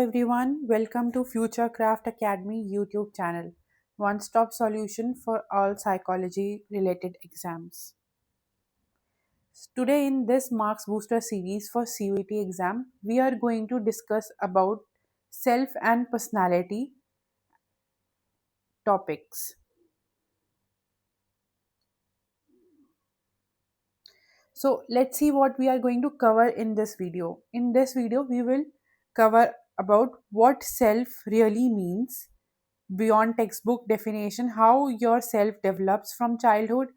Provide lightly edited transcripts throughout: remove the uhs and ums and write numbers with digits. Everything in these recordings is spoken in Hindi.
everyone, welcome to Future Craft Academy YouTube channel, one stop solution for all psychology related exams. Today in this Marks Booster series for CUET exam, we are going to discuss about self and personality topics. So let's see what we are going to cover in this video. In this video, we will cover about what self really means beyond textbook definition, how your self develops from childhood,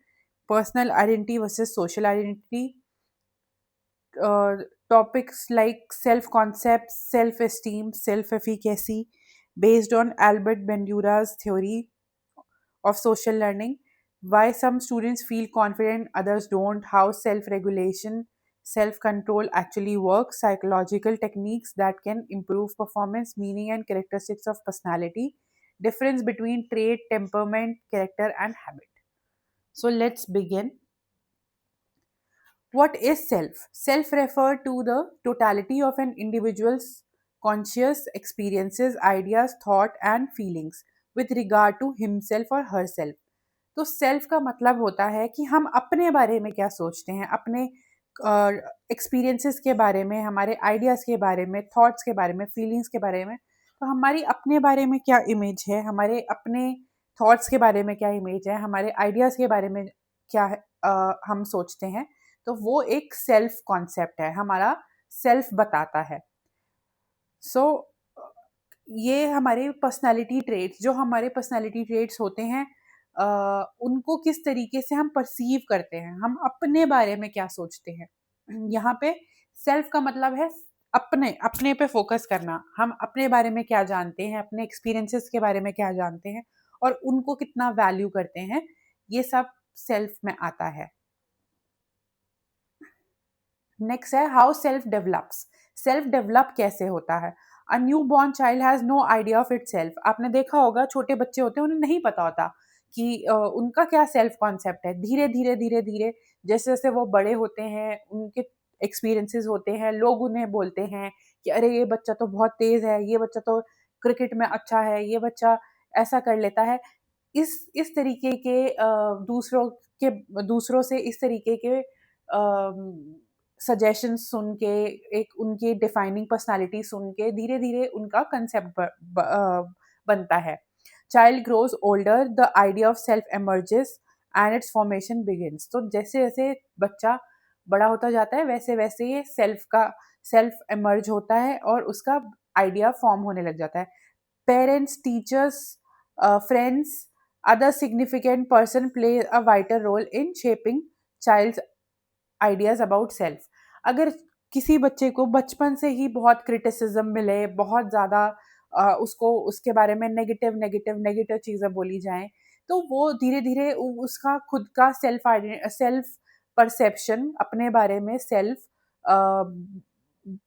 personal identity versus social identity, uh, topics like self concept, self esteem, self efficacy, based on Albert Bandura's theory of social learning, why some students feel confident, others don't, how self regulation, self control actually works, psychological techniques that can improve performance, meaning, and characteristics of personality, difference between trait, temperament, character, and habit. So let's begin. What is self? Self refer to the totality of an individual's conscious experiences, ideas, thought, and feelings with regard to himself or herself. तो सेल्फ का मतलब होता है कि हम अपने बारे में क्या सोचते हैं, अपने एक्सपीरियंसेस के बारे में, हमारे आइडियाज़ के बारे में, थॉट्स के बारे में, फीलिंग्स के बारे में। तो हमारी अपने बारे में क्या इमेज है, हमारे अपने थॉट्स के बारे में क्या इमेज है, हमारे आइडियाज़ के बारे में क्या है, हम सोचते हैं। तो वो एक सेल्फ कॉन्सेप्ट है, हमारा सेल्फ बताता है। सो ये हमारे पर्सनालिटी ट्रेट्स, जो हमारे पर्सनालिटी ट्रेट्स होते हैं, उनको किस तरीके से हम परसीव करते हैं, हम अपने बारे में क्या सोचते हैं। यहाँ पे सेल्फ का मतलब है अपने अपने पे फोकस करना, हम अपने बारे में क्या जानते हैं, अपने एक्सपीरियंसेस के बारे में क्या जानते हैं और उनको कितना वैल्यू करते हैं, ये सब सेल्फ में आता है। नेक्स्ट है how self develops. Self develop कैसे होता है। A new born child has no idea of itself. आपने देखा होगा छोटे बच्चे होते हैं, उन्हें नहीं पता होता कि उनका क्या सेल्फ कॉन्सेप्ट है। धीरे धीरे धीरे धीरे जैसे जैसे वो बड़े होते हैं, उनके एक्सपीरियंसेस होते हैं, लोग उन्हें बोलते हैं कि अरे ये बच्चा तो बहुत तेज है, ये बच्चा तो क्रिकेट में अच्छा है, ये बच्चा ऐसा कर लेता है। इस तरीके के दूसरों से इस तरीके के सजेशन सुन के, एक उनकी डिफाइनिंग पर्सनालिटी सुन के धीरे धीरे उनका कंसेप्ट बनता है। Child grows older, the idea of self emerges and it's formation begins. तो जैसे जैसे बच्चा बड़ा होता जाता है, वैसे वैसे ये सेल्फ एमर्ज होता है और उसका आइडिया फॉर्म होने लग जाता है। Parents, teachers, friends, other significant person play a vital role in shaping child's ideas about self. अगर किसी बच्चे को बचपन से ही बहुत क्रिटिसिज्म मिले, बहुत ज़्यादा उसको उसके बारे में नेगेटिव नेगेटिव नेगेटिव चीज़ें बोली जाएं, तो वो धीरे धीरे उसका खुद का सेल्फ परसेप्शन, अपने बारे में सेल्फ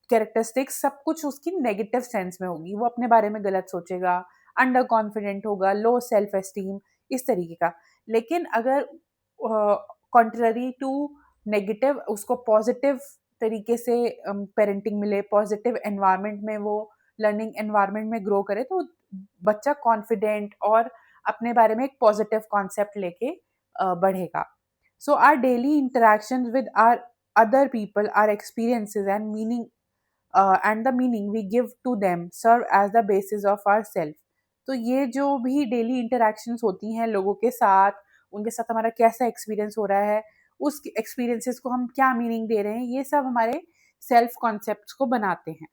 कैरेक्टरिस्टिक्स, सब कुछ उसकी नेगेटिव सेंस में होगी। वो अपने बारे में गलत सोचेगा, अंडर कॉन्फिडेंट होगा, लो सेल्फ एस्टीम, इस तरीके का। लेकिन अगर कॉन्ट्ररी टू नेगेटिव, उसको पॉजिटिव तरीके से पेरेंटिंग मिले, पॉजिटिव एनवायरनमेंट में वो लर्निंग एनवायरनमेंट में ग्रो करे, तो बच्चा कॉन्फिडेंट और अपने बारे में एक पॉजिटिव कॉन्सेप्ट लेके बढ़ेगा। So our daily interaction with our other people, our experiences and meaning and the meaning we give to them serve as the basis of our self. तो ये जो भी डेली इंटरेक्शंस होती हैं लोगों के साथ, उनके साथ हमारा कैसा एक्सपीरियंस हो रहा है, उस एक्सपीरियंसेस को हम क्या मीनिंग दे रहे हैं, ये सब हमारे सेल्फ कॉन्सेप्ट्स को बनाते हैं।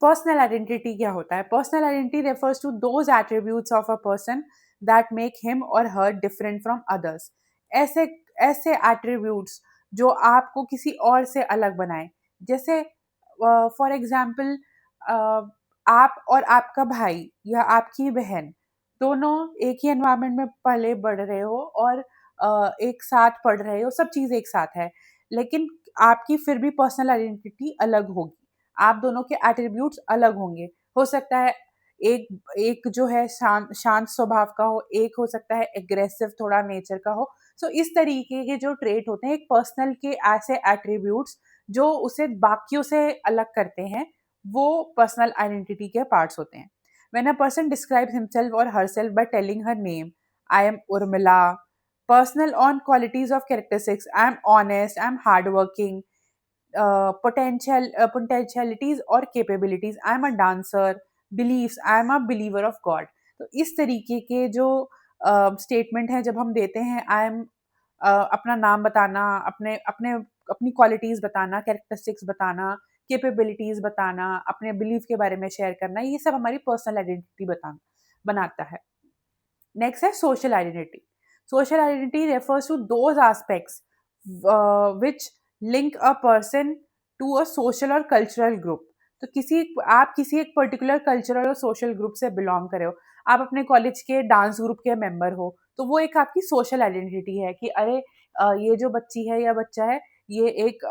पर्सनल आइडेंटिटी क्या होता है। Personal identity refers to those attributes of a person that make him और हर डिफरेंट फ्रॉम अदर्स। ऐसे ऐसे एट्रीब्यूट्स जो आपको किसी और से अलग बनाए। जैसे फॉर एग्जाम्पल, आप और आपका भाई या आपकी बहन दोनों एक ही एनवायरनमेंट में पले बढ़ रहे हो और एक साथ पढ़ रहे हो, सब चीज़ एक साथ है, लेकिन आपकी फिर भी पर्सनल आइडेंटिटी अलग होगी। आप दोनों के एट्रीब्यूट्स अलग होंगे। हो सकता है एक एक जो है शांत स्वभाव का हो, एक हो सकता है एग्रेसिव थोड़ा नेचर का हो। सो इस तरीके के जो ट्रेट होते हैं, एक पर्सनल के ऐसे एट्रीब्यूट्स जो उसे बाकियों से अलग करते हैं, वो पर्सनल आइडेंटिटी के पार्ट्स होते हैं. When a person describes himself or herself by telling her name, I am Urmila, personal on qualities of characteristics, I am honest, I am hardworking, potentialities और capabilities, I am a dancer, beliefs, I am a believer of God. तो इस तरीके के जो स्टेटमेंट हैं जब हम देते हैं, आई एम अपना नाम बताना, अपने अपने अपनी क्वालिटीज बताना, कैरेक्टरिस्टिक्स बताना, कैपेबिलिटीज बताना, अपने बिलीफ के बारे में शेयर करना, ये सब हमारी पर्सनल आइडेंटिटी बनाता है. नेक्स्ट है social identity. Social identity refers to those aspects which link a person to a social or cultural group. तो आप किसी एक पर्टिकुलर कल्चरल और सोशल ग्रुप से बिलोंग करे हो, आप अपने कॉलेज के डांस ग्रुप के मेंबर हो, तो वो एक आपकी सोशल आइडेंटिटी है कि अरे ये जो बच्ची है या बच्चा है, ये एक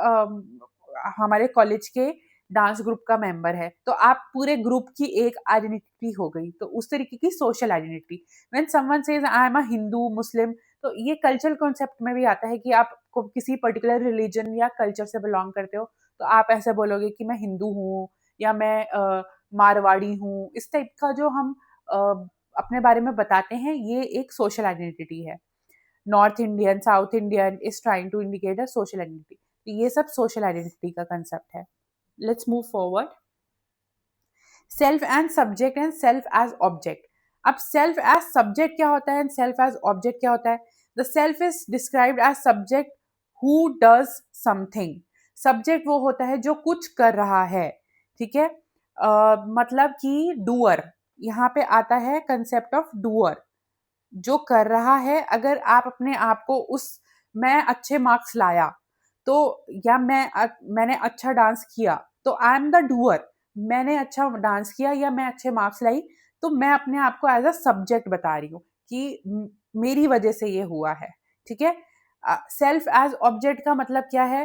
हमारे कॉलेज के डांस ग्रुप का मेंबर है, तो आप पूरे ग्रुप की एक आइडेंटिटी हो गई. तो उस तरीके की social identity. When someone says I am a Hindu Muslim, तो ये कल्चरल कॉन्सेप्ट में भी आता है कि आप किसी पर्टिकुलर रिलीजन या कल्चर से बिलोंग करते हो, तो आप ऐसे बोलोगे कि मैं हिंदू हूँ या मैं मारवाड़ी हूँ. इस टाइप का जो हम अ, अपने बारे में बताते हैं, ये एक सोशल आइडेंटिटी है. North Indian, south Indian is trying to indicate a social identity. तो ये सब सोशल आइडेंटिटी का कंसेप्ट है. Let's move forward. Self and subject and self as object. अब सेल्फ एज सब्जेक्ट क्या होता है एंड सेल्फ एज ऑब्जेक्ट क्या होता है? The self is described as subject who does something. Subject वो होता है जो कुछ कर रहा है, ठीक है. मतलब कि डूअर, यहाँ पे आता है कंसेप्ट ऑफ डूअर, जो कर रहा है. अगर आप अपने आप को उस, मैं अच्छे मार्क्स लाया, तो या मैंने अच्छा डांस किया, तो आई एम द डूअर. मैंने अच्छा डांस किया या मैं अच्छे मार्क्स लाई, तो मैं अपने आप को एज अ सब्जेक्ट बता रही हूँ कि मेरी वजह से ये हुआ है, ठीक है. सेल्फ एज ऑब्जेक्ट का मतलब क्या है?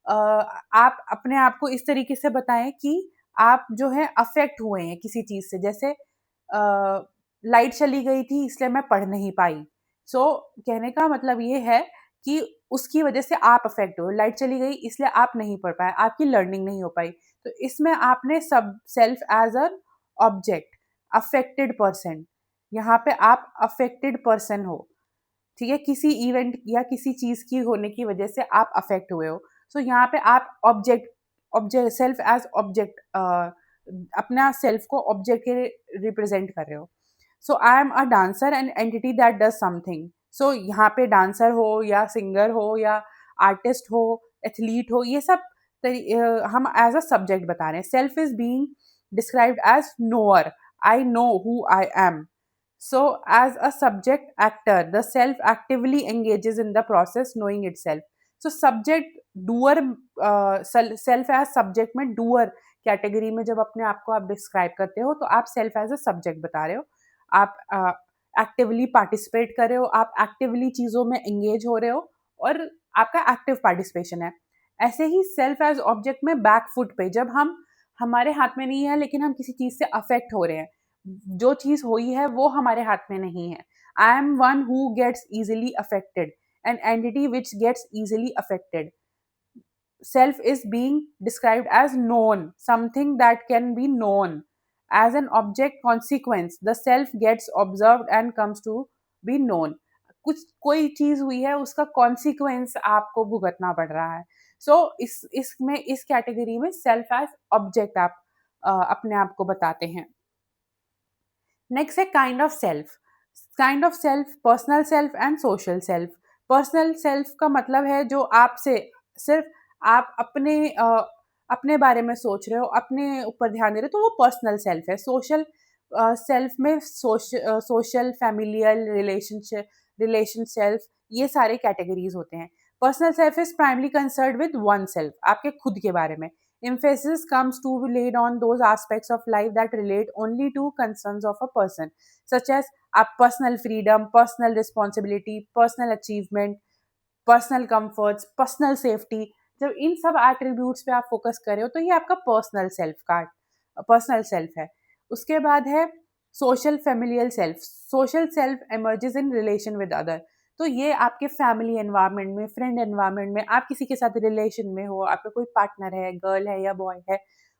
आप अपने आप को इस तरीके से बताएं कि आप जो है अफेक्ट हुए हैं किसी चीज से. जैसे लाइट चली गई थी इसलिए मैं पढ़ नहीं पाई. सो कहने का मतलब ये है कि उसकी वजह से आप अफेक्ट हो. लाइट चली गई इसलिए आप नहीं पढ़ पाए, आपकी लर्निंग नहीं हो पाई. तो इसमें आपने सब self as a object, affected person, यहाँ पे आप अफेक्टेड पर्सन हो, ठीक है. किसी इवेंट या किसी चीज की होने की वजह से आप अफेक्ट हुए हो. सो यहाँ पे आप ऑब्जेक्ट सेल्फ एज ऑब्जेक्ट, अपना सेल्फ को ऑब्जेक्ट के रिप्रेजेंट कर रहे हो. So I am a dancer and entity that does something. So यहाँ पे डांसर हो या सिंगर हो या आर्टिस्ट हो, एथलीट हो, ये सब हम एज अ सब्जेक्ट बता रहे हैं. Self is being described as knower. I know who I am. So, as a subject actor, the self actively engages in the process knowing itself. So, subject doer, self as subject में doer कैटेगरी में जब अपने आप को आप डिस्क्राइब करते हो, तो आप सेल्फ एज अ सब्जेक्ट बता रहे हो. आप एक्टिवली पार्टिसिपेट कर रहे हो, आप एक्टिवली चीज़ों में एंगेज हो रहे हो और आपका एक्टिव पार्टिसिपेशन है. ऐसे ही सेल्फ एज ऑब्जेक्ट में बैक फुट पे, जब हम हमारे हाथ में नहीं है लेकिन हम किसी चीज़ से अफेक्ट हो रहे हैं, जो चीज हुई है वो हमारे हाथ में नहीं है. I am one who gets easily affected, an entity which gets easily affected. Self is being described as known, something that can be known. As an object consequence, the self gets observed and comes to be known. कुछ कोई चीज हुई है, उसका कॉन्सिक्वेंस आपको भुगतना पड़ रहा है. सो इसमें इस कैटेगरी में सेल्फ एज ऑब्जेक्ट आप अपने आप को बताते हैं. नेक्स्ट है kind of self. Kind of self, personal self and social self. Personal self का मतलब है जो आपसे सिर्फ आप अपने बारे में सोच रहे हो, अपने ऊपर ध्यान दे रहे हो, तो वो पर्सनल सेल्फ है. सोशल सेल्फ में सोशल, फैमिलियल, रिलेशन सेल्फ, ये सारे कैटेगरीज होते हैं. Personal self is primarily concerned with one self, आपके खुद के बारे में. Emphasis comes to be laid on those aspects of life that relate only to concerns of a person, such as personal freedom, personal responsibility, personal achievement, personal comforts, personal safety. जब इन सब एट्रीब्यूट्स पे आप फोकस कर रहे हो, तो ये आपका पर्सनल सेल्फ है. उसके बाद है social familial self. Social self emerges in relation with other. तो ये आपके फैमिली एनवायरनमेंट में, फ्रेंड एनवायरनमेंट में, आप किसी के साथ रिलेशन में हो, आपका कोई पार्टनर है, गर्ल है या बॉय है,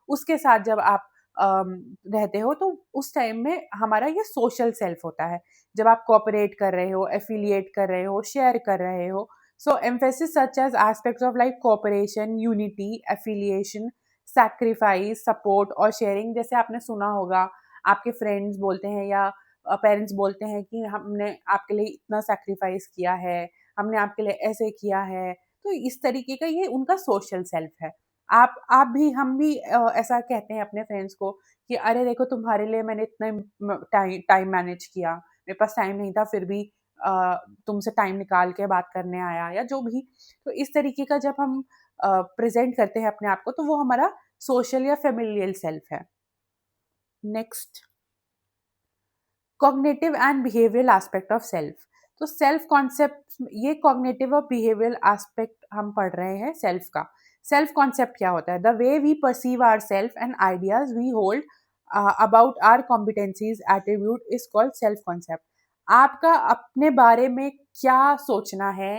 उसके साथ जब आप रहते हो तो उस टाइम में हमारा ये सोशल सेल्फ होता है। जब आप कोऑपरेट कर रहे हो, एफिलिएट कर रहे हो, शेयर कर रहे हो, so emphasis such as aspects of like cooperation, unity, affiliation, sacrifice, support और शेयरिंग। जैसे आपने सुना होगा, आपके फ्रेंड्स बोलते हैं या पेरेंट्स बोलते हैं कि हमने आपके लिए इतना सैक्रिफाइस किया है, हमने आपके लिए ऐसे किया है। तो इस तरीके का ये उनका सोशल सेल्फ है। आप भी, हम भी ऐसा कहते हैं अपने फ्रेंड्स को कि अरे देखो तुम्हारे लिए मैंने इतना टाइम मैनेज किया, मेरे पास टाइम नहीं था फिर भी तुमसे टाइम निकाल के बात करने आया, या जो भी। तो इस तरीके का जब हम प्रेजेंट करते हैं अपने आप को, तो वो हमारा सोशल या फेमिलियल सेल्फ है। Next, cognitive and behavioural aspect of self. तो सेल्फ कॉन्सेप्ट, ये कॉग्निटिव और बिहेवियरल एस्पेक्ट हम पढ़ रहे हैं सेल्फ का। सेल्फ कॉन्सेप्ट क्या होता है? The way we perceive our self and ideas we hold about our competencies attribute is called self concept. आपका अपने बारे में क्या सोचना है,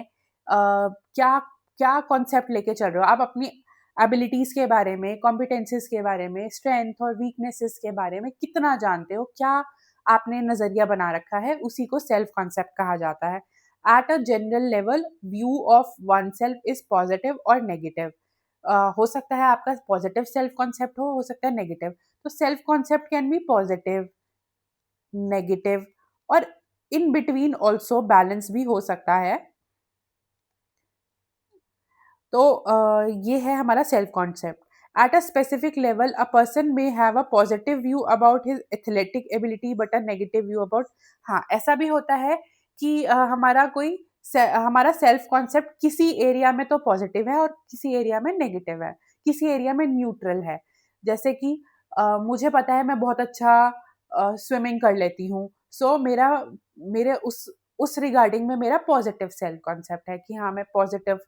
क्या क्या कॉन्सेप्ट लेके चल रहे हो आप अपनी एबिलिटीज के बारे में, कॉम्पिटेंसीज के बारे में, स्ट्रेंथ और वीकनेसेस के बारे में कितना जानते हो, क्या आपने नजरिया बना रखा है, उसी को सेल्फ कॉन्सेप्ट कहा जाता है। At a general level, view of one self is positive और नेगेटिव। हो सकता है आपका पॉजिटिव सेल्फ कॉन्सेप्ट हो सकता है नेगेटिव। तो self concept can be positive, negative और इन बिटवीन ऑल्सो बैलेंस भी हो सकता है। तो ये है हमारा self concept. At a specific level, a person may have a positive view about his athletic ability but a negative view about, हाँ ऐसा भी होता है कि हमारा सेल्फ कॉन्सेप्ट किसी एरिया में तो पॉजिटिव है और किसी एरिया में नेगेटिव है, किसी एरिया में न्यूट्रल है। जैसे कि मुझे पता है मैं बहुत अच्छा स्विमिंग कर लेती हूँ, सो मेरे उस रिगार्डिंग में मेरा पॉजिटिव सेल्फ कॉन्सेप्ट है कि हाँ मैं पॉजिटिव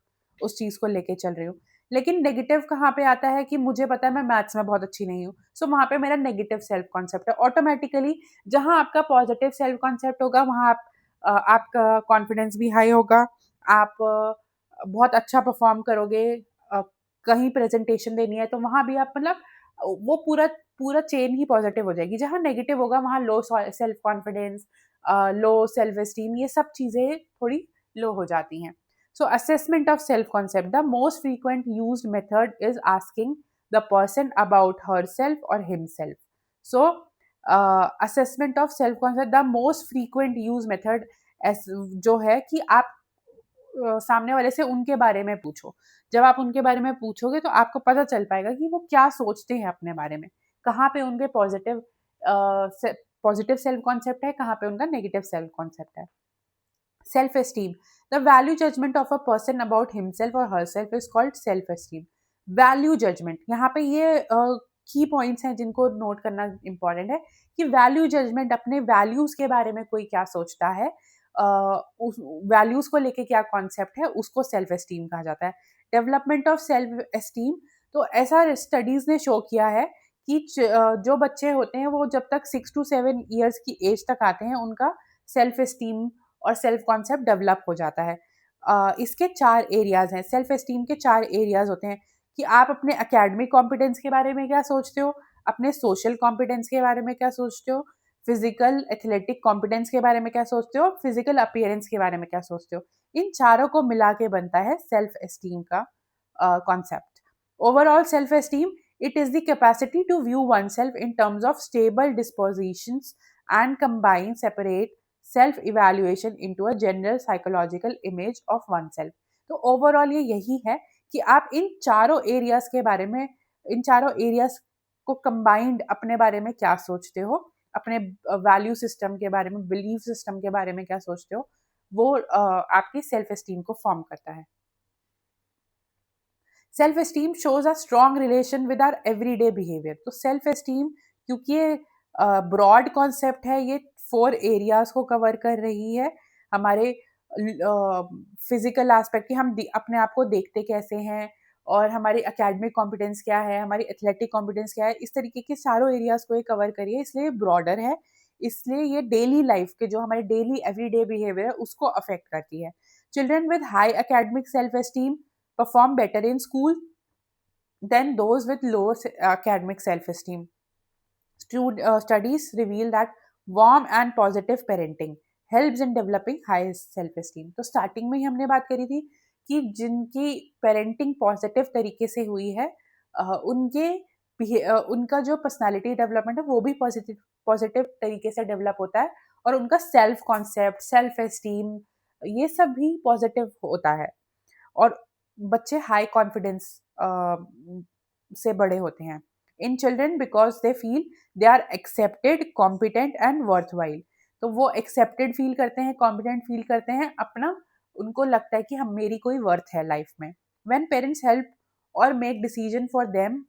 उस चीज को लेके चल रही हूँ। लेकिन नेगेटिव कहाँ पे आता है कि मुझे पता है मैं मैथ्स में बहुत अच्छी नहीं हूँ, सो वहां पे मेरा नेगेटिव सेल्फ कॉन्सेप्ट है। ऑटोमेटिकली जहां आपका पॉजिटिव सेल्फ कॉन्सेप्ट होगा, वहां आपका कॉन्फिडेंस भी हाई होगा, आप बहुत अच्छा परफॉर्म करोगे। अ, कहीं प्रेजेंटेशन देनी है तो वहां भी आप मतलब वो पूरा पूरा चेन ही पॉजिटिव हो जाएगी। जहां नेगेटिव होगा वहां low self confidence, low self esteem, ये सब चीजें थोड़ी लो हो जाती हैं। So assessment of self-concept. The most frequent used method is asking the person about herself or himself. So assessment of self-concept, the most frequent used method जो है कि आप सामने वाले से उनके बारे में पूछो। जब आप उनके बारे में पूछोगे तो आपको पता चल पाएगा कि वो क्या सोचते हैं अपने बारे में, कहाँ पे उनके पॉजिटिव सेल्फ कॉन्सेप्ट है, कहाँ पे उनका नेगेटिव सेल्फ कॉन्सेप्ट है। Self esteem, the value judgement of a person about himself और herself is called self esteem. Value judgement, यहाँ पे ये की पॉइंट्स हैं जिनको नोट करना इंपॉर्टेंट है कि वैल्यू जजमेंट, अपने वैल्यूज के बारे में कोई क्या सोचता है, उस वैल्यूज को लेके क्या कॉन्सेप्ट है, उसको सेल्फ एस्टीम कहा जाता है। डेवलपमेंट ऑफ सेल्फ एस्टीम, तो ऐसा स्टडीज ने शो किया है कि जो बच्चे होते हैं वो जब तक 6 to 7 years की एज तक आते हैं, उनका सेल्फ एस्टीम और सेल्फ कॉन्सेप्ट डेवलप हो जाता है। इसके 4 एरियाज हैं, सेल्फ एस्टीम के 4 एरियाज होते हैं कि आप अपने एकेडमिक कॉम्पिटेंस के बारे में क्या सोचते हो, अपने सोशल कॉम्पिटेंस के बारे में क्या सोचते हो, फिजिकल एथलेटिक कॉम्पिटेंस के बारे में क्या सोचते हो, फिजिकल अपीयरेंस के बारे में क्या सोचते हो। इन चारों को मिला के बनता है सेल्फ एस्टीम का concept. Overall self esteem, it is the capacity to view oneself in terms of stable dispositions and combine separate self evaluation into a general psychological image of oneself। तो ओवरऑल ये यही है कि आप इन चारों एरियाज के बारे में, इन चारों एरियाज को कंबाइंड अपने बारे में क्या सोचते हो, अपने वैल्यू सिस्टम के बारे में, बिलीफ सिस्टम के बारे में क्या सोचते हो, वो आपकी सेल्फ एस्टीम को फॉर्म करता है। Self esteem shows a strong relation with our everyday behaviour. तो सेल्फ एस्टीम, क्योंकि ये ब्रॉड कॉन्सेप्ट है, ये 4 एरियाज को कवर कर रही है। हमारे फिजिकल एस्पेक्ट की, हम अपने आप को देखते कैसे हैं, और हमारी एकेडमिक कॉम्पिटेंस क्या है, हमारी एथलेटिक कॉम्पिटेंस क्या है, इस तरीके के सारों एरियाज को ये कवर करिए, इसलिए ब्रॉडर है। इसलिए ये डेली लाइफ के जो हमारे डेली एवरीडे बिहेवियर है उसको अफेक्ट करती है। Children with high academic self esteem perform better in school, than those with lower academic self-esteem. Studies reveal that warm and positive parenting helps in developing high self-esteem. तो स्टार्टिंग में ही हमने बात करी थी कि जिनकी पेरेंटिंग पॉजिटिव तरीके से हुई है, उनका जो पर्सनालिटी डेवलपमेंट है वो भी पॉजिटिव पॉजिटिव तरीके से डेवलप होता है, और उनका सेल्फ कॉन्सेप्ट, सेल्फ एस्टीम, ये सब भी पॉजिटिव होता है, और बच्चे हाई कॉन्फिडेंस से बड़े होते हैं in children because they feel they are accepted, competent and worthwhile. तो वो एक्सेप्टेड फील करते हैं, कॉम्पिटेंट फील करते हैं, अपना उनको लगता है कि हम मेरी कोई वर्थ है लाइफ में। व्हेन पेरेंट्स हेल्प और make decision for them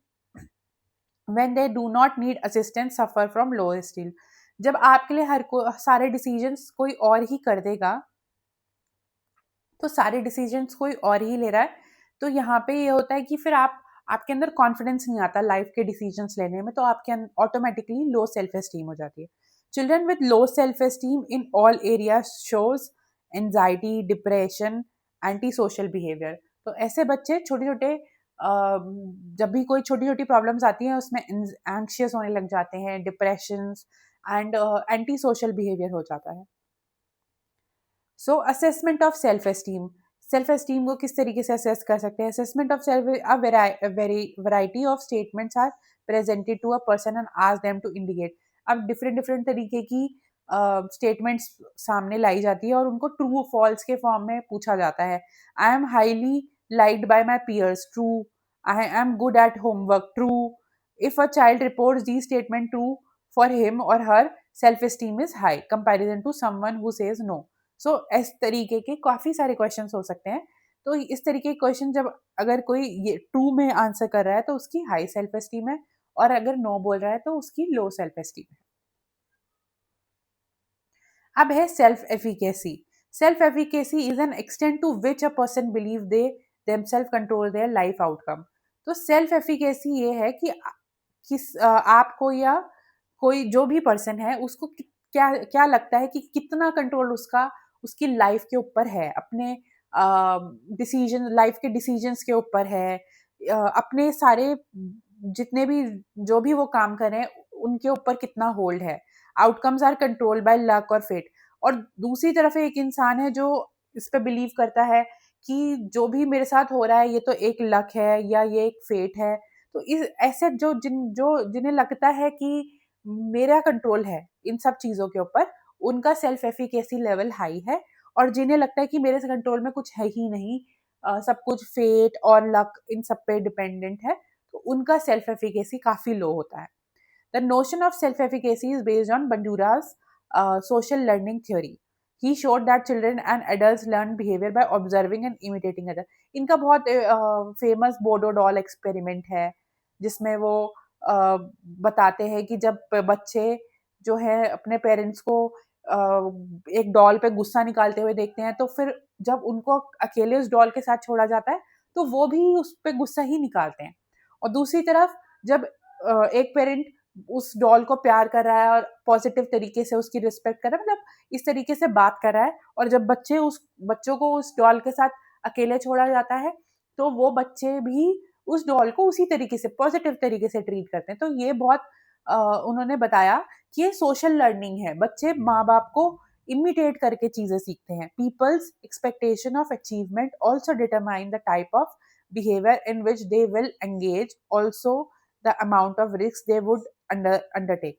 when they do not need assistance suffer from low steel. जब आपके लिए सारे डिसीजंस कोई और ही कर देगा, तो सारे डिसीजंस कोई और ही ले रहा है, तो यहाँ पे ये होता है कि फिर आपके अंदर कॉन्फिडेंस नहीं आता लाइफ के डिसीजंस लेने में, तो आपके ऑटोमेटिकली लो सेल्फ एस्टीम हो जाती है। Children with low self esteem in all area shows anxiety, depression, anti social behaviour. तो ऐसे बच्चे छोटे छोटे जब भी कोई छोटी छोटी प्रॉब्लम्स आती हैं उसमें एंक्शियस होने लग जाते हैं, depression and anti social behaviour हो जाता है। So assessment of self esteem को किस तरीके से असेस कर सकते हैं? Assessment of self, variety of statements are presented to a person and ask them to indicate. अब डिफरेंट डिफरेंट तरीके की स्टेटमेंट्स सामने लाई जाती है और उनको ट्रू फॉल्स के फॉर्म में पूछा जाता है। I am highly liked by my peers, true. I am good at homework, true. If a child reports the statement true for him और her, self esteem is high comparison to someone who says no. So इस तरीके के काफी सारे क्वेश्चंस हो सकते हैं। तो इस तरीके के क्वेश्चन जब अगर कोई ये ट्रू में आंसर कर रहा है तो उसकी हाई सेल्फ एस्टीम है, और अगर नो बोल रहा है तो उसकी लो सेल्फ एस्टीम है। अब है self efficacy. Self efficacy is an extent to which a person believe they themselves control their life outcome. तो सेल्फ एफिकेसी ये है कि आपको या कोई जो भी पर्सन है उसको क्या क्या लगता है कि कितना कंट्रोल उसकी लाइफ के ऊपर है, अपने डिसीजन, लाइफ के डिसीजंस के ऊपर है, अपने सारे जितने भी जो भी वो काम कर रहे हैं उनके ऊपर कितना होल्ड है। Outcomes are control by luck और फेट। और दूसरी तरफ एक इंसान है जो इस पे बिलीव करता है कि जो भी मेरे साथ हो रहा है ये तो एक लक है या ये एक फेट है। तो इस ऐसे जिन्हें लगता है कि मेरा कंट्रोल है इन सब चीजों के ऊपर, उनका सेल्फ एफिकेसी लेवल हाई है। और जिन्हें लगता है कि मेरे कंट्रोल में कुछ है ही नहीं, सब कुछ फेट और लक इन सब पे डिपेंडेंट है, तो उनका सेल्फ एफिकेसी काफी लो होता है। The notion of self efficacy is based on Bandura's social learning theory. He showed that children and adults learn behavior by observing and imitating others. इनका बहुत फेमस बोडो डॉल एक्सपेरिमेंट है जिसमें वो बताते हैं कि जब बच्चे जो है अपने पेरेंट्स को एक डॉल पे गुस्सा निकालते हुए देखते हैं, तो फिर जब उनको अकेले उस डॉल के साथ छोड़ा जाता है तो वो भी उस पे गुस्सा ही निकालते हैं। और दूसरी तरफ जब एक पेरेंट उस डॉल को प्यार कर रहा है और पॉजिटिव तरीके से उसकी रिस्पेक्ट कर रहा है, मतलब इस तरीके से बात कर रहा है, और जब बच्चों को उस डॉल के साथ अकेले छोड़ा जाता है तो वो बच्चे भी उस डॉल को उसी तरीके से पॉजिटिव तरीके से ट्रीट करते हैं। तो ये बहुत उन्होंने बताया कि ये सोशल लर्निंग है, बच्चे माँ बाप को इमिटेट करके चीजें सीखते हैं। People's expectation of achievement also determine the type of behaviour in which they will engage, also the amount of risk they would undertake.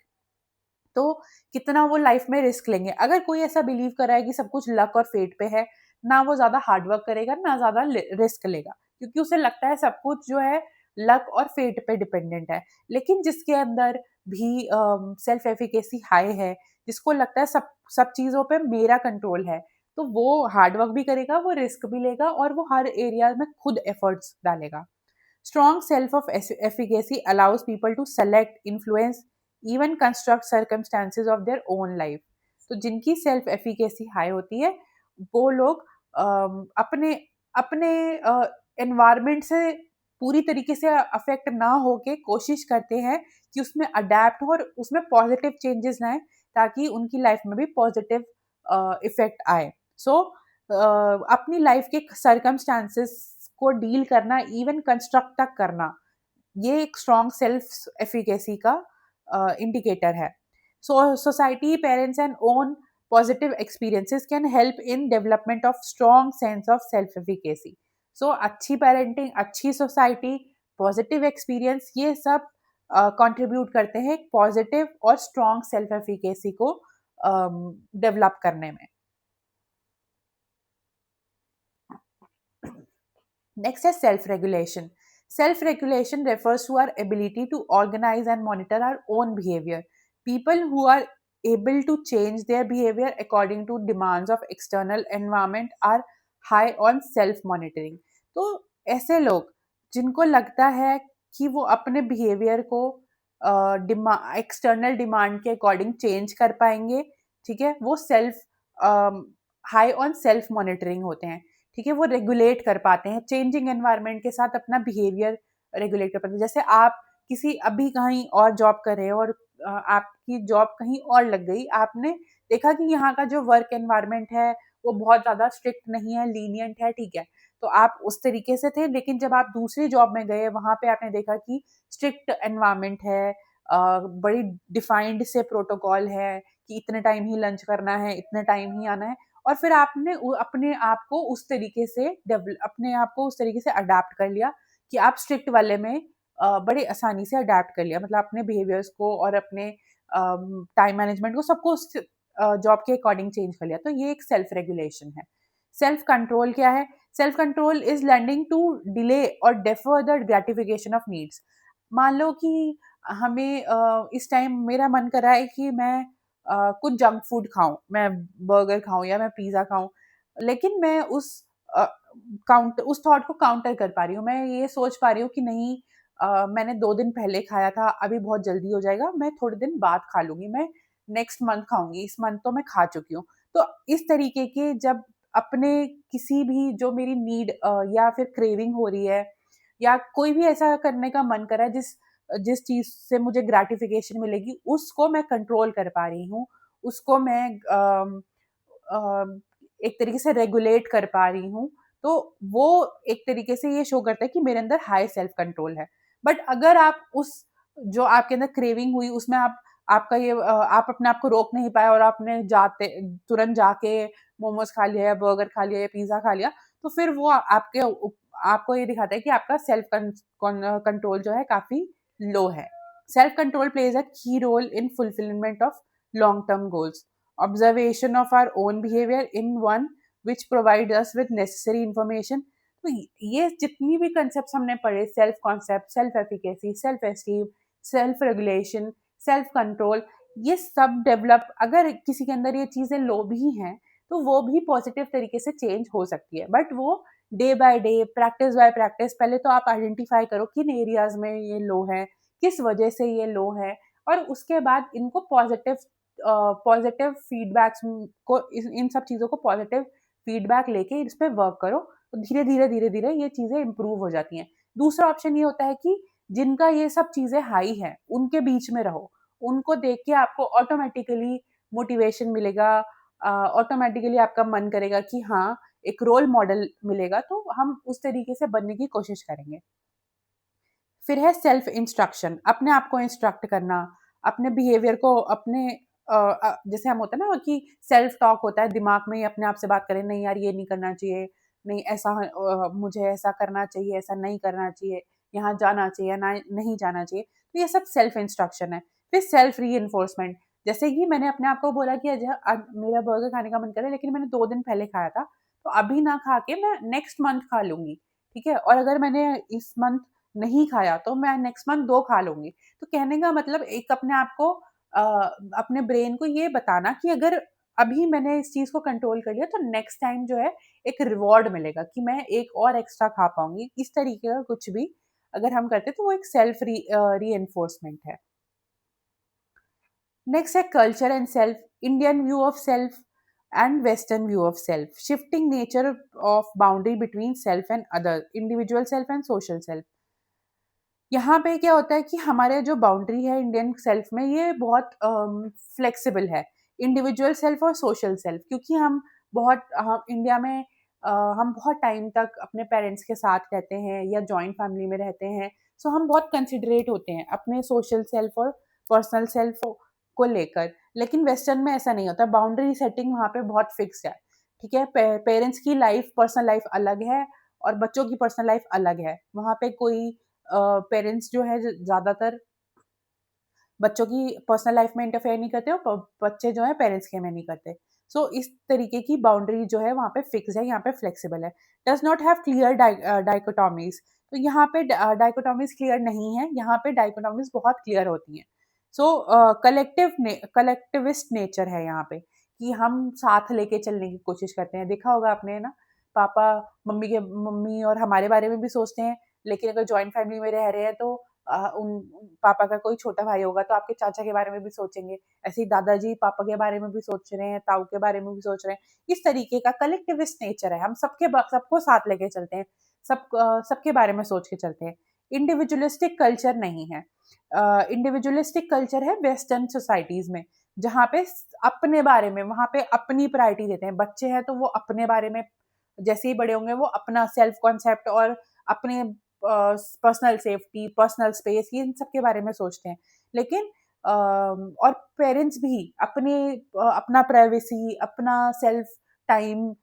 तो कितना वो लाइफ में रिस्क लेंगे। अगर कोई ऐसा बिलीव कर रहा है कि सब कुछ लक और फेट पे है, ना वो ज्यादा हार्डवर्क करेगा ना ज्यादा रिस्क लेगा, क्योंकि उसे लगता है सब कुछ जो है लक और फेट पे डिपेंडेंट है। लेकिन जिसके अंदर भी सेल्फ एफिकेसी हाई है, जिसको लगता है सब सब चीजों पे मेरा कंट्रोल है, तो वो हार्डवर्क भी करेगा, वो रिस्क भी लेगा, और वो हर एरिया में खुद एफर्ट्स डालेगा। Strong self of efficacy allows people to select, influence, even construct circumstances of their own life. तो जिनकी सेल्फ एफिकेसी हाई होती है वो लोग अपने अपने एनवायरमेंट से पूरी तरीके से अफेक्ट ना होके कोशिश करते हैं कि उसमें अडेप्ट हो और उसमें पॉजिटिव चेंजेस लाएं, ताकि उनकी लाइफ में भी पॉजिटिव इफेक्ट आए। सो अपनी लाइफ के सरकमस्टांसेस को डील करना, इवन कंस्ट्रक्ट तक करना, ये एक स्ट्रॉन्ग सेल्फ एफिकेसी का इंडिकेटर है. So society, parents and own positive experiences can help in development of strong sense of self efficacy. So अच्छी parenting, अच्छी society, positive experience, ये सब कंट्रीब्यूट करते हैं पॉजिटिव और स्ट्रॉन्ग सेल्फ एफिकेसी को डेवलप करने में. Next is self-regulation. Self-regulation refers to our ability to organize and monitor our own behavior. People who are able to change their behavior according to demands of external environment are high on self-monitoring. तो ऐसे लोग जिनको लगता है कि वो अपने बिहेवियर को एक्सटर्नल डिमांड के अकॉर्डिंग चेंज कर पाएंगे, ठीक है, वो self high on self monitoring होते हैं. ठीक है, वो रेगुलेट कर पाते हैं चेंजिंग एनवायरनमेंट के साथ, अपना बिहेवियर रेगुलेट कर पाते हैं. जैसे आप किसी अभी कहीं और जॉब कर रहे हो और आपकी जॉब कहीं और लग गई, आपने देखा कि यहाँ का जो वर्क एनवायरनमेंट है वो बहुत ज़्यादा स्ट्रिक्ट नहीं है, लीनियंट है, ठीक है, तो आप उस तरीके से थे. लेकिन जब आप दूसरी जॉब में गए, वहाँ पे आपने देखा कि स्ट्रिक्ट एनवायरनमेंट है, बड़ी डिफाइंड से प्रोटोकॉल है कि इतने टाइम ही लंच करना है, इतने टाइम ही आना है, और फिर आपने अपने आप को उस तरीके से अपने आप को उस तरीके से अडाप्ट कर लिया कि आप स्ट्रिक्ट वाले में बड़े आसानी से अडाप्ट कर लिया, मतलब अपने बिहेवियर्स को और अपने टाइम मैनेजमेंट को सबको उस जॉब के अकॉर्डिंग चेंज कर लिया. तो ये एक सेल्फ रेगुलेशन है. सेल्फ कंट्रोल क्या है? Self control is learning to delay और defer the gratification of needs. मान लो कि हमें इस टाइम मेरा मन कर रहा है कि मैं कुछ जंक फूड खाऊं, मैं बर्गर खाऊं या मैं पिज्ज़ा खाऊं, लेकिन मैं उस थॉट को काउंटर कर पा रही हूँ. मैं ये सोच पा रही हूँ कि नहीं, मैंने 2 दिन पहले खाया था, अभी बहुत जल्दी हो जाएगा, मैं थोड़े दिन बाद खा लूंगी, मैं नेक्स्ट मंथ खाऊंगी, इस मंथ तो मैं खा चुकी हूँ. तो इस तरीके के जब अपने किसी भी जो मेरी नीड या फिर क्रेविंग हो रही है या कोई भी ऐसा करने का मन कर रहा है जिस जिस चीज से मुझे ग्रेटिफिकेशन मिलेगी, उसको मैं कंट्रोल कर पा रही हूँ, उसको मैं एक तरीके से रेगुलेट कर पा रही हूँ. तो वो एक तरीके से ये शो करता है कि मेरे अंदर हाई सेल्फ कंट्रोल है. बट अगर आप उस जो आपके अंदर क्रेविंग हुई उसमें आपका ये आप अपने आप को रोक नहीं पाए और आपने जाते तुरंत जाके मोमोज खा लिया या बर्गर खा लिया या पिज्जा खा लिया, तो फिर वो आपको ये दिखाता है कि आपका सेल्फ कंट्रोल जो है काफी लो है. Self control plays a key role in fulfilment of long term goals. Observation of our own behavior in one which provide us with necessary information. तो ये जितनी भी कंसेप्ट हमने पढ़े, self concept, self efficacy, self esteem, self regulation, self control, ये सब डेवलप, अगर किसी के अंदर ये चीजें लो भी हैं तो वो भी पॉजिटिव तरीके से चेंज हो सकती है. बट वो day by day, practice by practice, पहले तो आप आइडेंटिफाई करो किन एरियाज में ये लो है, किस वजह से ये लो है, और उसके बाद इनको पॉजिटिव फीडबैक्स को इन सब चीज़ों को पॉजिटिव फीडबैक लेके इस पे वर्क करो, तो धीरे धीरे धीरे धीरे ये चीज़ें इंप्रूव हो जाती हैं. दूसरा ऑप्शन ये होता है कि जिनका ये सब चीज़ें हाई है उनके बीच में रहो, उनको देख के आपको ऑटोमेटिकली मोटिवेशन मिलेगा, ऑटोमेटिकली आपका मन करेगा कि हाँ, एक रोल मॉडल मिलेगा, तो हम उस तरीके से बनने की कोशिश करेंगे. फिर है सेल्फ इंस्ट्रक्शन, अपने आप को इंस्ट्रक्ट करना, अपने बिहेवियर को जैसे हम होता है ना कि सेल्फ टॉक होता है, दिमाग में ही अपने आप से बात करें, नहीं यार ये नहीं करना चाहिए, नहीं ऐसा मुझे ऐसा करना चाहिए, ऐसा नहीं करना चाहिए, यहाँ जाना चाहिए ना नहीं जाना चाहिए. तो ये सब सेल्फ इंस्ट्रक्शन है. फिर सेल्फ री एनफोर्समेंट, जैसे कि मैंने अपने आप को बोला कि आज मेरा बर्गर खाने का मन कर रहा है, लेकिन मैंने 2 दिन पहले खाया था, तो अभी ना खा के मैं नेक्स्ट मंथ खा लूंगी, ठीक है, और अगर मैंने इस मंथ नहीं खाया तो मैं नेक्स्ट मंथ 2 खा लूंगी. तो कहने का मतलब एक अपने आप को अपने ब्रेन को ये बताना कि अगर अभी मैंने इस चीज को कंट्रोल कर लिया तो नेक्स्ट टाइम जो है एक रिवॉर्ड मिलेगा कि मैं एक और एक्स्ट्रा खा पाऊंगी. इस तरीके का कुछ भी अगर हम करते तो वो एक सेल्फ री एनफोर्समेंट है. नेक्स्ट है culture and self, Indian view of self and western view of self, shifting nature of boundary between self and other, individual self and social self. यहाँ पे क्या होता है कि हमारे जो बाउंड्री है इंडियन सेल्फ में, ये बहुत फ्लेक्सिबल है, इंडिविजुअल सेल्फ और सोशल सेल्फ, क्योंकि हम इंडिया में हम बहुत टाइम तक अपने पेरेंट्स के साथ रहते हैं या जॉइंट फैमिली में रहते हैं. सो हम बहुत कंसिडरेट होते हैं अपने सोशल सेल्फ और पर्सनल सेल्फ को लेकर, लेकिन वेस्टर्न में ऐसा नहीं होता। बाउंड्री सेटिंग वहाँ पे बहुत फिक्स है, ठीक है। पेरेंट्स की लाइफ, पर्सनल लाइफ अलग है और बच्चों की पर्सनल लाइफ अलग है। वहाँ पे कोई पेरेंट्स जो है ज़्यादातर बच्चों की पर्सनल लाइफ में इंटरफेयर नहीं करते और बच्चे जो है पेरेंट्स के में नहीं करते। सो इस तरीके की बाउंड्री जो है वहाँ पे फिक्स है, यहाँ पे फ्लेक्सिबल है। Does not have clear dichotomies. तो यहाँ पे डाइकोटॉमीज क्लियर नहीं है, यहाँ पे डाइकोटॉमीज बहुत क्लियर होती हैं। सो कलेक्टिविस्ट नेचर है यहाँ पे, कि हम साथ लेके चलने की कोशिश करते हैं। देखा होगा आपने ना, पापा मम्मी और हमारे बारे में भी सोचते हैं, लेकिन अगर जॉइंट फैमिली में रह रहे हैं तो उन पापा का कोई छोटा भाई होगा तो आपके चाचा के बारे में भी सोचेंगे, ऐसे ही दादाजी पापा के बारे में भी सोच रहे हैं, ताऊ के बारे में भी सोच रहे हैं। इस तरीके का कलेक्टिविस्ट नेचर है, हम सबको साथ लेके चलते हैं, सबके बारे में सोच के चलते हैं। इंडिविजुअलिस्टिक कल्चर नहीं है। इंडिविजुअलिस्टिक कल्चर है वेस्टर्न सोसाइटीज में, जहाँ पे अपने बारे में, वहाँ पे अपनी प्रायोरिटी देते हैं। बच्चे हैं तो वो अपने बारे में, जैसे ही बड़े होंगे वो अपना सेल्फ कॉन्सेप्ट और अपने पर्सनल सेफ्टी, पर्सनल स्पेस, ये इन सब के बारे में सोचते हैं। लेकिन और पेरेंट्स भी अपना प्राइवेसी, अपना सेल्फ टाइम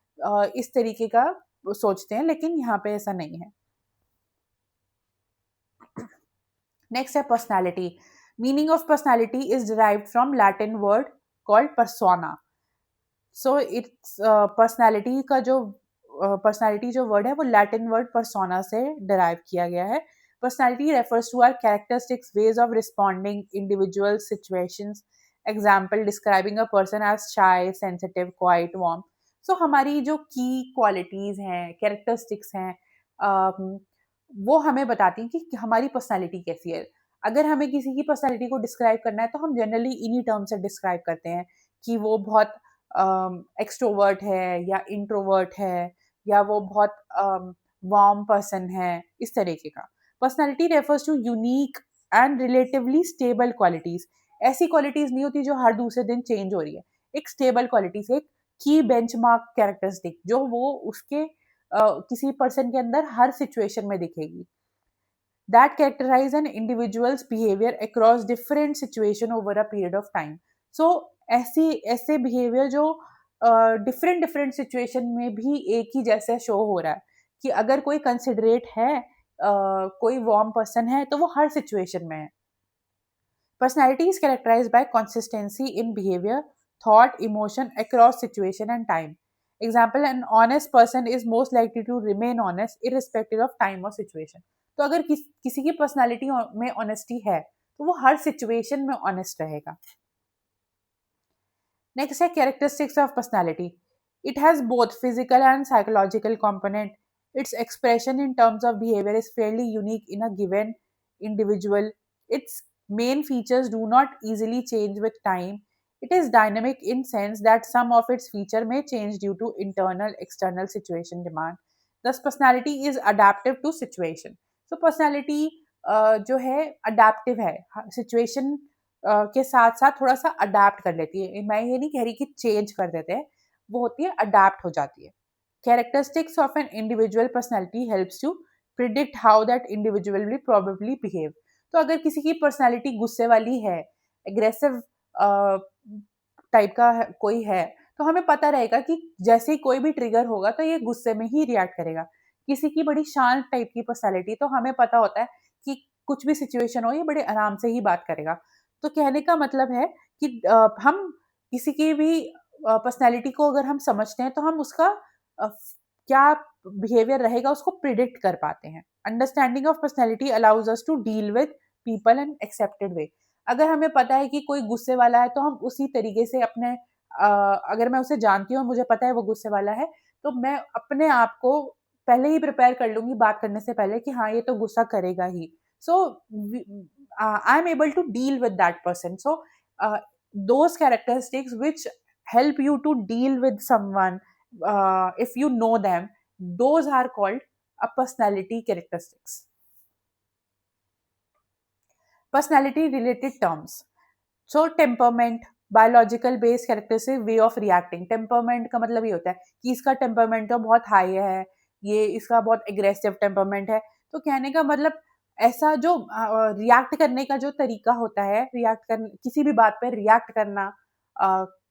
इस तरीके का सोचते हैं, लेकिन यहाँ पे ऐसा नहीं है। नेक्स्ट है personality. Meaning of personality is derived from Latin word called persona. So it's personality जो वर्ड है वो लैटिन वर्ड पर्सोना से डिराइव किया गया है। Personality refers to our characteristics, ways of responding individual situations. Example, describing a person as shy, sensitive, quiet, warm. So हमारी जो की क्वालिटीज हैं, कैरेक्टरिस्टिक्स हैं, वो हमें बताती हैं कि हमारी पर्सनालिटी कैसी है। अगर हमें किसी की पर्सनालिटी को डिस्क्राइब करना है तो हम जनरली इन्हीं टर्म से डिस्क्राइब करते हैं कि वो बहुत एक्सट्रोवर्ट है या इंट्रोवर्ट है, या वो बहुत वार्म पर्सन है, इस तरीके का। Personality refers to unique and relatively stable qualities. ऐसी क्वालिटीज नहीं होती जो हर दूसरे दिन चेंज हो रही है। एक स्टेबल क्वालिटीज, एक की बेंचमार्क कैरेक्टरिस्टिक जो वो उसके किसी पर्सन के अंदर हर सिचुएशन में दिखेगी। That characterize an individual's behavior across different situation over a period of time. So ऐसे बिहेवियर जो डिफरेंट डिफरेंट सिचुएशन में भी एक ही जैसे शो हो रहा है, कि अगर कोई कंसिडरेट है, कोई वार्म पर्सन है, तो वो हर सिचुएशन में है। Personality is characterised by consistency in behaviour, thought, emotion across situation and time. Example, an honest person is most likely to remain honest irrespective of time or situation. तो अगर किसी की पर्सनालिटी में ऑनेस्टी है तो वो हर सिचुएशन में ऑनेस्ट रहेगा। नेक्स्ट है characteristics of personality. It has both physical and psychological component. Its expression in terms of behaviour is fairly unique in a given individual. It's main features do not easily change with time. It is dynamic in sense that some of its feature may change due to internal external situation demand. Thus personality is adaptive to situation. So personality जो है adaptive है, situation के साथ साथ थोड़ा सा अडेप्ट कर लेती है। मैं ये नहीं कह रही कि चेंज कर देते हैं, वो होती है अडेप्ट हो जाती है। Characteristics of an individual personality helps to predict how that individual will probably behave. तो अगर किसी की पर्सनालिटी गुस्से वाली है, एग्रेसिव टाइप का कोई है, तो हमें पता रहेगा कि जैसे ही कोई भी ट्रिगर होगा तो ये गुस्से में ही रिएक्ट करेगा। किसी की बड़ी शांत टाइप की पर्सनालिटी, तो हमें पता होता है कि कुछ भी सिचुएशन हो ये बड़े आराम से ही बात करेगा। तो कहने का मतलब है कि हम किसी की भी पर्सनालिटी को अगर हम समझते हैं तो हम उसका क्या बिहेवियर रहेगा उसको प्रिडिक्ट कर पाते हैं। Understanding of personality allows us to deal with people in accepted way. अगर हमें पता है कि कोई गुस्से वाला है तो हम उसी तरीके से अपने अगर मैं उसे जानती हूँ, मुझे पता है वो गुस्से वाला है, तो मैं अपने आप को पहले ही प्रिपेयर कर लूंगी बात करने से पहले कि हाँ ये तो गुस्सा करेगा ही। So I am able to deal with that person. So those characteristics which help you to deal with someone, if you know them, those are called a personality characteristics. Personality related terms. So temperament, biological base characteristic, way of reacting. Temperament का मतलब ये होता है कि इसका टेम्परमेंट तो बहुत हाई है, ये इसका बहुत एग्रेसिव टेम्परमेंट है। तो कहने का मतलब ऐसा जो रिएक्ट करने का जो तरीका होता है, रिएक्ट कर किसी भी बात पे रिएक्ट करना,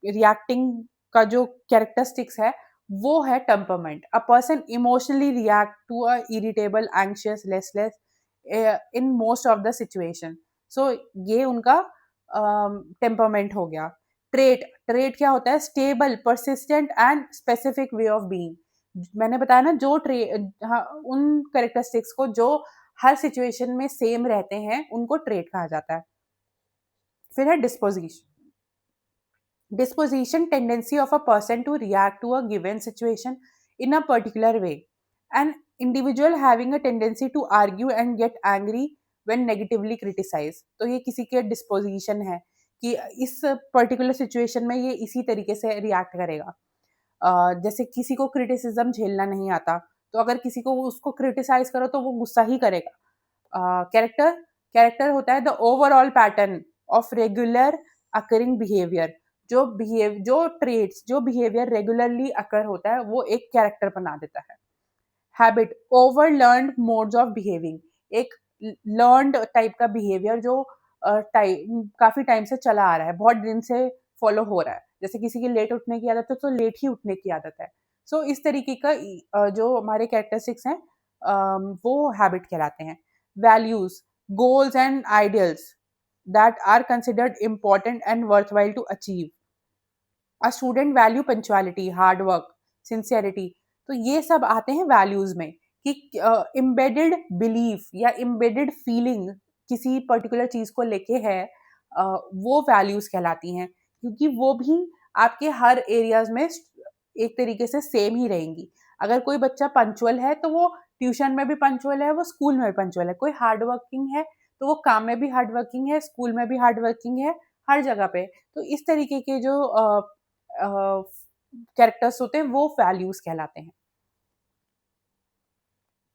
रिएक्टिंग का जो कैरेक्टरिस्टिक्स है वो है temperament. A person emotionally react to a irritable, anxious, restless in most of the situation. So ये उनका टेम्परमेंट हो गया। ट्रेट, ट्रेट क्या होता है? Stable, persistent and specific way of being. मैंने बताया ना, जो हाँ, उन कैरेक्टरिस्टिक्स को जो हर सिचुएशन में सेम रहते हैं उनको ट्रेट कहा जाता है। फिर है disposition. Disposition, tendency of a person to react to a given situation in a particular way. An individual having a tendency to argue and get angry when negatively criticized. तो ये किसी के डिस्पोजिशन है कि इस पर्टिकुलर सिचुएशन में ये इसी तरीके से रिएक्ट करेगा। जैसे किसी को क्रिटिसिज्म झेलना नहीं आता, तो अगर किसी को उसको क्रिटिसाइज करो तो वो गुस्सा ही करेगा। कैरेक्टर, कैरेक्टर होता है the overall pattern of regular occurring behaviour. जो ट्रेट्स, जो बिहेवियर रेगुलरली अकर होता है वो एक कैरेक्टर बना देता है। Habit, over learned modes of behaving. एक लर्नड टाइप का बिहेवियर जो काफी टाइम से चला आ रहा है, बहुत दिन से फॉलो हो रहा है। जैसे किसी की लेट उठने की आदत है तो लेट ही उठने की आदत है। सो इस तरीके का जो हमारे कैरेक्टरिस्टिक्स हैं वो हैबिट कहलाते हैं। Values, goals and ideals that are considered important and worthwhile to achieve. A student value punctuality, hard work, sincerity. तो ये सब आते हैं वैल्यूज में कि एम्बेडेड बिलीफ या एम्बेडेड फीलिंग किसी पर्टिकुलर चीज को लेके है, वो वैल्यूज कहलाती हैं, क्योंकि वो भी आपके हर एरियाज में एक तरीके से सेम ही रहेंगी। अगर कोई बच्चा पंचुअल है तो वो ट्यूशन में भी पंचुअल है, वो स्कूल में भी पंचुअल है। कोई हार्ड वर्किंग है तो वो काम में भी हार्ड वर्किंग है, स्कूल में भी हार्ड वर्किंग है, हर जगह पे। तो इस तरीके के जो कैरेक्टर्स होते हैं वो वैल्यूज कहलाते हैं।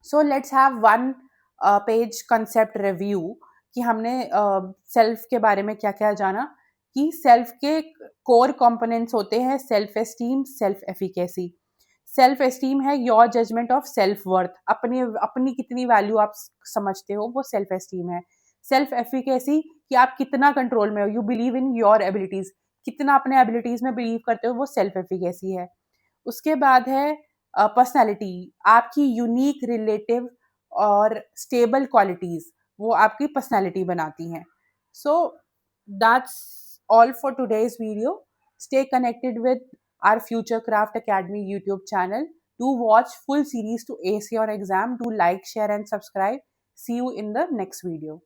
So let's have one page concept review कि हमने सेल्फ के बारे में क्या क्या जाना। कि सेल्फ के कोर कंपोनेंट्स होते हैं self esteem, self efficacy. Self esteem है your judgement of self worth, अपनी अपनी कितनी वैल्यू आप समझते हो, वो सेल्फ एस्टीम है। सेल्फ एफिकेसी कि आप कितना कंट्रोल में हो, you believe in your abilities, कितना अपने एबिलिटीज में बिलीव करते हो, वो सेल्फ एफिकेसी है। उसके बाद है पर्सनैलिटी, आपकी यूनिक, रिलेटिव और स्टेबल क्वालिटीज वो आपकी पर्सनैलिटी बनाती हैं। So that's all for today's video. Stay connected with our Future Craft Academy YouTube channel. Do watch full series to ace your exam. Do like, share and subscribe. See you in the next video.